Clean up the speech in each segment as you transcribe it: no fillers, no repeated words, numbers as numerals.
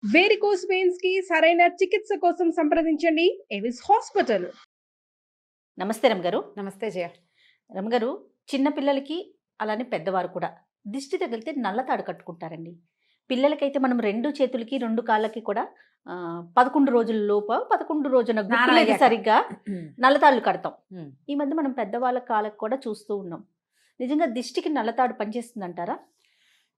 Varicose veins కి సరైన చికిత్స కోసం సంప్రదించండి ఎవిస్ హాస్పిటల్. నమస్తే రమగారు. నమస్తే జయ. రమగారు, చిన్న పిల్లలకి అలానే పెద్దవారు కూడా దిష్టి తగిలితే నల్లతాడు కట్టుకుంటారండి. పిల్లలకైతే మనం 2 చేతులకి 2 కాళ్ళకి కూడా 11 రోజుల లోపు 11 రోజున గుర్తులేదు సరిగ్గా నల్లతాళ్ళు కడతాం. ఈ మధ్య మనం పెద్దవాళ్ళ కాళ్ళకి కూడా చూస్తూ ఉన్నాం. నిజంగా దిష్టికి నల్లతాడు పనిచేస్తుంది అంటారా?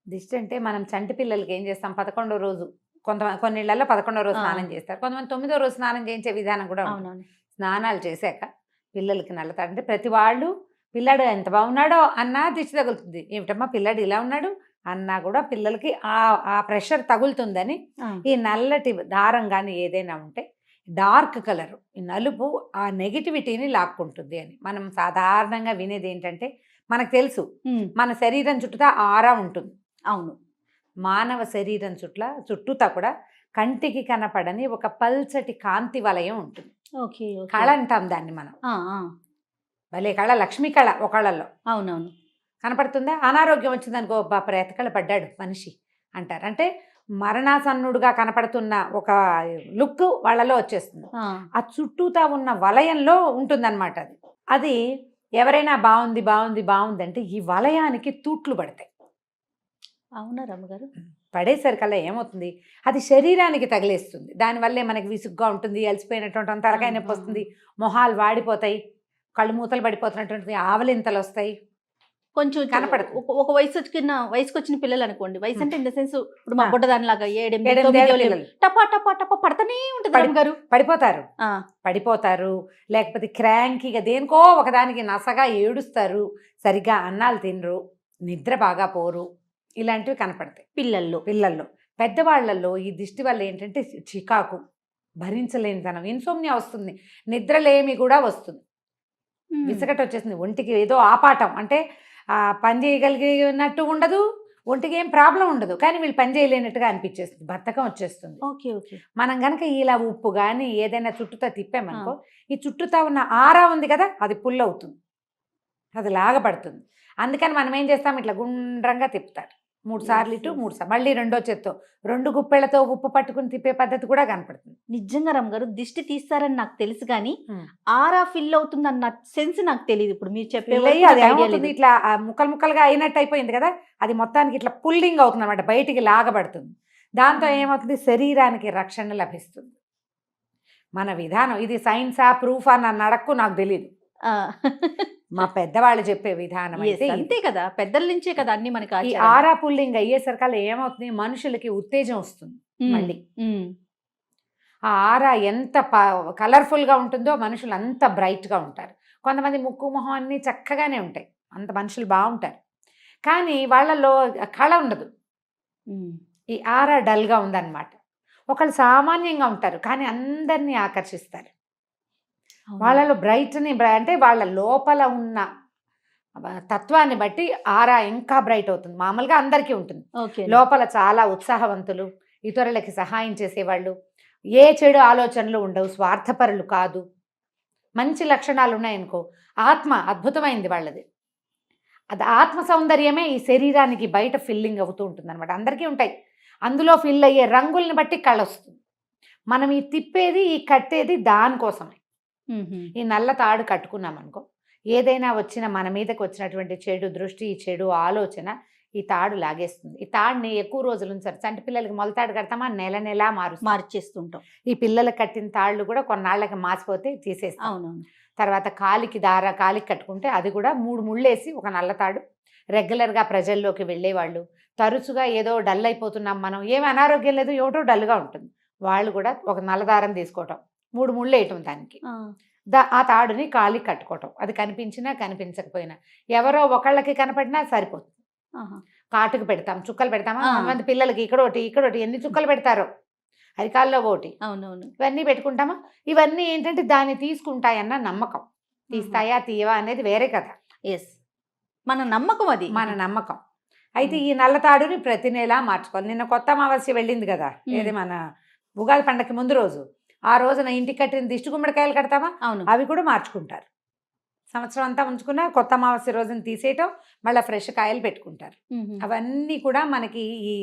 దిష్టి అంటే మనం చంటి పిల్లలకి ఏం చేస్తాం, 11వ రోజు కొన్ని ఇళ్లలో 11వ రోజు స్నానం చేస్తారు, కొంతమంది 9వ రోజు స్నానం చేయించే విధానం కూడా ఉంది. అవునవును. స్నానాలు చేశాక పిల్లలకి నల్లతాడు అంటే ప్రతి వాళ్ళు పిల్లాడు ఎంత బాగున్నాడో అన్నా దిష్టి తగులుతుంది. ఏమిటమ్మా పిల్లాడు ఇలా ఉన్నాడు అన్నా కూడా పిల్లలకి ఆ ప్రెషర్ తగులుతుందని ఈ నల్లటి దారం కానీ ఏదైనా ఉంటే డార్క్ కలర్ ఈ నలుపు ఆ నెగిటివిటీని లాక్కుంటుంది అని మనం సాధారణంగా వినేది ఏంటంటే, మనకు తెలుసు మన శరీరం చుట్టూతా ఆరా ఉంటుంది. అవును, మానవ శరీరం చుట్టూతా కూడా కంటికి కనపడని ఒక పల్చటి కాంతి వలయం ఉంటుంది. ఓకే, కళ అంటాం దాన్ని మనం. భలే కళ, లక్ష్మీ కళ ఒకళ్ళల్లో. అవునవును. కనపడుతుందా? అనారోగ్యం వచ్చిందనుకో, ప్రేతకళ పడ్డాడు మనిషి అంటారు. అంటే మరణాసన్నుడుగా కనపడుతున్న ఒక లుక్ వాళ్ళలో వచ్చేస్తుంది. ఆ చుట్టూతా ఉన్న వలయంలో ఉంటుందన్నమాట. అది ఎవరైనా బాగుంది బాగుంది బాగుంది అంటే ఈ వలయానికి తూట్లు పడతాయి. అవునా రమ్మగారు? పడేసరికల్లా ఏమవుతుంది, అది శరీరానికి తగిలేస్తుంది. దానివల్లే మనకి విసుగ్గా ఉంటుంది, అలసిపోయినటువంటి తలకాయ నొప్పి వస్తుంది, మొహాలు వాడిపోతాయి, కళ్ళు మూతలు పడిపోతున్నటువంటి ఆవలింతలు వస్తాయి. కొంచెం కనపడదు. ఒక వయసుకు వచ్చిన పిల్లలు అనుకోండి, వయసు అంటే ఇన్ ద సెన్స్ ఇప్పుడు మా బుడ్డ దానిలాగా 7-8 టపా టపా టపా పడతానే ఉంటుంది. పడిపోతారు, లేకపోతే క్రాంకీగా దేనికో ఒకదానికి నసగా ఏడుస్తారు, సరిగ్గా అన్నాలు తినరు, నిద్ర బాగా పోరు, ఇలాంటివి కనపడతాయి పిల్లల్లో. పెద్దవాళ్లలో ఈ దిష్టి వల్ల ఏంటంటే చికాకు, భరించలేనితనం, ఇన్సోమ్నియా వస్తుంది, నిద్రలేమి కూడా వస్తుంది, విసగట వచ్చేస్తుంది, ఒంటికి ఏదో ఆపాటం అంటే పని చేయగలిగినట్టు ఉండదు, ఒంటికి ఏం ప్రాబ్లం ఉండదు, కానీ వీళ్ళు పని చేయలేనట్టుగా అనిపించేస్తుంది, బద్ధకం వచ్చేస్తుంది. మనం కనుక ఇలా ఉప్పు కానీ ఏదైనా చుట్టూతా తిప్పామనుకో, ఈ చుట్టూతా ఉన్న ఆరా ఉంది కదా, అది పుల్ అవుతుంది, అది లాగపడుతుంది. అందుకని మనం ఏం చేస్తాం, ఇట్లా గుండ్రంగా తిప్పుతారు 3 సార్లు ఇటు 3 సార్లు, మళ్ళీ 2వ చేత్తో 2 గుప్పెళ్లతో ఉప్పు పట్టుకుని తిప్పే పద్ధతి కూడా కనపడుతుంది. నిజంగా రమ్మగారు, దిష్టి తీస్తారని నాకు తెలుసు కానీ ఆరా ఫిల్ అవుతుంది అన్న సెన్స్ నాకు తెలియదు. ఇప్పుడు మీరు చెప్పేది ఇట్లా ముక్కలుగా అయినట్టు అయిపోయింది కదా, అది మొత్తానికి ఇట్లా పుల్లింగ్ అవుతుంది అనమాట, బయటికి లాగబడుతుంది. దాంతో ఏమవుతుంది, శరీరానికి రక్షణ లభిస్తుంది. మన విధానం ఇది సైన్సా ప్రూఫా నన్ను అడక్కు, నాకు తెలియదు. మా పెద్దవాళ్ళు చెప్పే విధానం అయితే అంతే కదా, పెద్దల నుంచే కదా అన్ని మనకి. ఈ ఆరా పుల్లింగ్ అయ్యేసరికల్లా ఏమవుతుంది, మనుషులకి ఉత్తేజం వస్తుంది. మళ్ళీ ఆ ఆరా ఎంత కలర్ఫుల్గా ఉంటుందో మనుషులు అంత బ్రైట్గా ఉంటారు. కొంతమంది ముక్కు మొహం అన్నీ చక్కగానే ఉంటాయి, అంత మనుషులు బాగుంటారు, కానీ వాళ్ళల్లో కళ ఉండదు. ఈ ఆరా డల్గా ఉందన్నమాట. ఒకళ్ళు సామాన్యంగా ఉంటారు కానీ అందరినీ ఆకర్షిస్తారు. వాళ్ళలో అంటే వాళ్ళ లోపల ఉన్న తత్వాన్ని బట్టి ఆరా ఇంకా బ్రైట్ అవుతుంది. మామూలుగా అందరికీ ఉంటుంది, లోపల చాలా ఉత్సాహవంతులు, ఇతరులకి సహాయం చేసేవాళ్ళు, ఏ చెడు ఆలోచనలు ఉండవు, స్వార్థపరులు కాదు, మంచి లక్షణాలు ఉన్నాయనుకో, ఆత్మ అద్భుతమైంది వాళ్ళది. అది ఆత్మ సౌందర్యమే ఈ శరీరానికి బయట ఫిల్లింగ్ అవుతూ ఉంటుంది అనమాట. అందరికీ ఉంటాయి, అందులో ఫిల్ అయ్యే రంగుల్ని బట్టి కళ వస్తుంది. మనం ఈ తిప్పేది ఈ కట్టేది దానికోసమే. ఈ నల్ల తాడు కట్టుకున్నాం అనుకో, ఏదైనా వచ్చిన మన మీదకి వచ్చినటువంటి చెడు దృష్టి, చెడు ఆలోచన ఈ తాడు లాగేస్తుంది. ఈ తాడుని ఎక్కువ రోజులు ఉంచారు. చంటి పిల్లలకి మొలతాడు కడతామా, నెల మార్చేస్తుంటాం. ఈ పిల్లలకు కట్టిన తాళ్ళు కూడా కొన్నాళ్ళకి మాసిపోతే తీసేస్తాం. అవునవును. తర్వాత కాలికి కట్టుకుంటే అది కూడా 3 ముళ్ళేసి ఒక నల్లతాడు. రెగ్యులర్గా ప్రజల్లోకి వెళ్ళేవాళ్ళు, తరచుగా ఏదో డల్ అయిపోతున్నాం మనం, ఏమి అనారోగ్యం లేదు, ఏమిటో డల్గా ఉంటుంది, వాళ్ళు కూడా ఒక నల్లదారం తీసుకోవటం, 3 ముళ్ళు వేయటం దానికి, ఆ తాడుని కాలికి కట్టుకోవటం. అది కనిపించినా కనిపించకపోయినా ఎవరో ఒకళ్ళకి కనపడినా సరిపోతుంది. కాటుకు పెడతాం, చుక్కలు పెడతామా, కొంతమంది పిల్లలకి ఇక్కడోటి ఎన్ని చుక్కలు పెడతారో, అరికాల్లో ఒకటి, అవునవును, ఇవన్నీ పెట్టుకుంటామా. ఇవన్నీ ఏంటంటే దాన్ని తీసుకుంటాయన్న నమ్మకం. తీస్తాయా తీయవా అనేది వేరే కదా. మన నమ్మకం, అది మన నమ్మకం. అయితే ఈ నల్లతాడుని ప్రతి నెలా మార్చుకోవాలి. నిన్న కొత్త అమావాస్య వెళ్ళింది కదా, ఏది మన ఉగాది పండగకి ముందు రోజు, ఆ రోజున ఇంటికి కట్టిన దిష్టి గుమ్మడికాయలు కడతామా, అవి కూడా మార్చుకుంటారు. సంవత్సరం అంతా ఉంచుకున్న కొత్త అమావాస్య రోజున తీసేయటం, మళ్ళీ ఫ్రెష్ కాయలు పెట్టుకుంటారు. అవన్నీ కూడా మనకి ఈ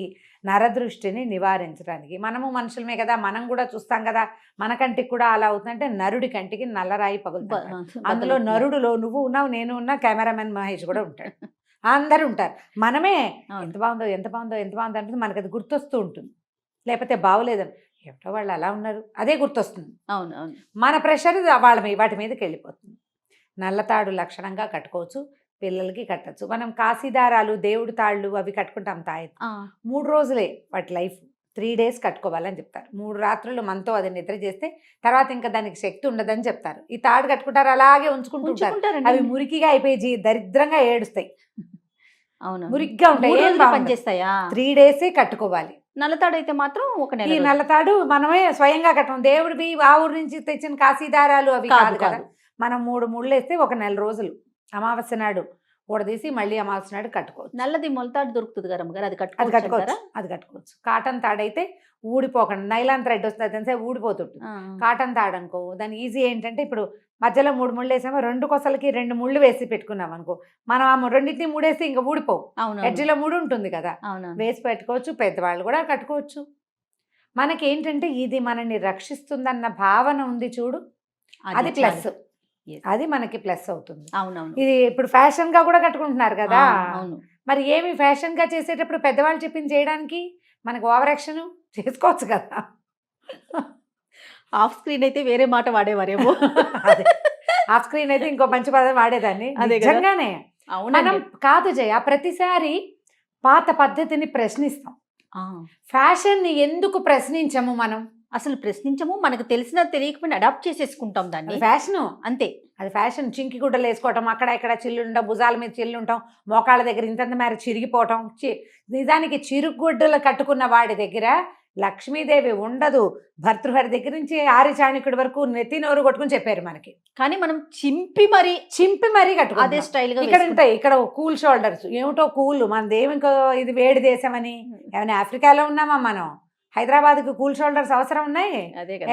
నరదృష్టిని నివారించడానికి. మనము మనుషులమే కదా, మనం కూడా చూస్తాం కదా, మన కంటికి కూడా అలా అవుతుందంటే నరుడి కంటికి నల్లరాయి పగులుతుంది. అందులో నరుడులో నువ్వు ఉన్నావు, నేను ఉన్నా, కెమెరామెన్ మహేష్ కూడా ఉంటాడు, అందరూ ఉంటారు. మనమే ఎంత బాగుందో ఎంత బాగుందో ఎంత బాగుందో అంటే మనకు అది గుర్తొస్తూ ఉంటుంది. లేకపోతే బాగోలేదని ఏమిటో వాళ్ళు అలా ఉన్నారు అదే గుర్తొస్తుంది. అవును అవును. మన ప్రెషర్ వాటి మీదకి వెళ్ళిపోతుంది. నల్లతాడు లక్షణంగా కట్టుకోవచ్చు, పిల్లలకి కట్టచ్చు. మనం కాశీదారాలు, దేవుడి తాళ్ళు అవి కట్టుకుంటాం తాయెత్తు. 3 రోజులే వాటి లైఫ్. 3 days కట్టుకోవాలని చెప్తారు. 3 రాత్రులు మనతో అది నిద్ర చేస్తే తర్వాత ఇంకా దానికి శక్తి ఉండదని చెప్తారు. ఈ తాడు కట్టుకుంటారు, అలాగే ఉంచుకుంటుంటారు. అవి మురికిగా అయిపోయి దరిద్రంగా ఏడుస్తాయి. అవును, మురిగ్గా ఉంటాయి, పనిచేస్తాయా. 3 days కట్టుకోవాలి. నల్లతాడు అయితే మాత్రం ఒక నెల. ఈ నల్లతాడు మనమే స్వయంగా కట్టం, దేవుడివి ఆ ఊరు నుంచి తెచ్చిన కాశీదారాలు అవి కాదు కదా. మనం 3 ముళ్ళు వేస్తే ఒక నెల రోజులు అమావాస్య నాడు ఊడదీసి మళ్ళీ అమావాస్య నాడు కట్టుకోవచ్చు. నల్లది మొలతాడు దొరుకుతుంది కదా అమ్మగారు, అది కట్టుకోవచ్చు. కాటన్ తాడైతే ఊడిపోకుండా, నైలాన్ థ్రెడ్ వస్తుంది అంతే ఊడిపోతుంటుంది. కాటన్ తాడు అనుకో దాని ఈజీ ఏంటంటే ఇప్పుడు మధ్యలో 3 ముళ్ళు వేసామో 2 కొసలకి 2 ముళ్ళు వేసి పెట్టుకున్నాం అనుకో, మనం ఆ రెండింటిని 3 వేస్తే ఇంకా ఊడిపోవు. ఎడ్జిలో 3 ఉంటుంది కదా, వేసి పెట్టుకోవచ్చు. పెద్దవాళ్ళు కూడా కట్టుకోవచ్చు. మనకేంటంటే ఇది మనల్ని రక్షిస్తుందన్న భావన ఉంది చూడు, అది ప్లస్. అది మనకి ప్లస్ అవుతుంది. అవునవును. ఇది ఇప్పుడు ఫ్యాషన్ గా కూడా కట్టుకుంటున్నారు కదా. మరి ఏమి ఫ్యాషన్ గా చేసేటప్పుడు పెద్దవాళ్ళు చెప్పింది చేయడానికి మనకు ఓవర్ యాక్షన్ చేసుకోవచ్చు కదా. ఆఫ్ స్క్రీన్ అయితే వేరే మాట వాడేవారేమో. అదే ఆఫ్ స్క్రీన్ అయితే ఇంకో మంచి పదం వాడేదాన్ని. నిజంగానే మనం కాదు జయ, ప్రతిసారి పాత పద్ధతిని ప్రశ్నిస్తాం. ఫ్యాషన్ ని ఎందుకు ప్రశ్నించము మనం? అసలు ప్రశ్నించము, మనకు తెలిసిన తెలియకపోయినా అడాప్ట్ చేసేసుకుంటాం దాన్ని. ఫ్యాషన్ అంతే, అది ఫ్యాషన్. చింకి గుడ్డలు వేసుకోవటం, అక్కడ ఇక్కడ చిల్లుండడం, భుజాల మీద చిల్లుంటాం, మోకాళ్ళ దగ్గర ఇంతంత మేర చిరిగిపోవటం. నిజానికి చిరుగుడ్డలు కట్టుకున్న వాడి దగ్గర లక్ష్మీదేవి ఉండదు. భర్తృహరి దగ్గర నుంచి ఆరి చాణక్యుడి వరకు నెత్తి నోరు కొట్టుకుని చెప్పారు మనకి. కానీ మనం చింపి మరీ కట్టుకో అదే స్టైల్ గా. ఇక్కడ ఉంటాయి, ఇక్కడ కూల్ షోల్డర్స్, ఏమిటో కూల్. మనదేమి ఇంకో ఇది వేడి దేశం అని ఏమైనా ఆఫ్రికాలో ఉన్నామా మనం? హైదరాబాద్కి కూల్ షోల్డర్స్ అవసరం ఉన్నాయి?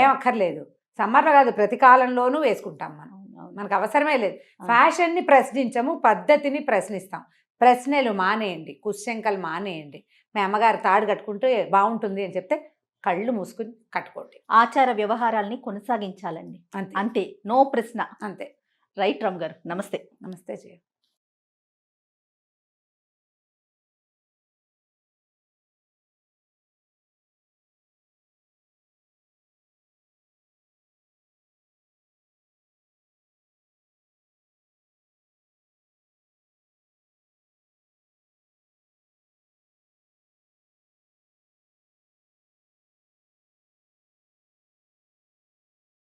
ఏం అక్కర్లేదు. సమ్మర్లో కాదు, ప్రతి కాలంలోనూ వేసుకుంటాం మనం, మనకు అవసరమే లేదు. ఫ్యాషన్ని ప్రశ్నించము, పద్ధతిని ప్రశ్నిస్తాం. ప్రశ్నలు మానేయండి, కుశంకలు మానేయండి. మీ అమ్మగారు తాడు కట్టుకుంటే బాగుంటుంది అని చెప్తే కళ్ళు మూసుకుని కట్టుకోండి. ఆచార వ్యవహారాల్ని కొనసాగించాలండి, అంతే. నో ప్రశ్న, అంతే. రైట్ రామ్ గారు, నమస్తే. నమస్తే జయ.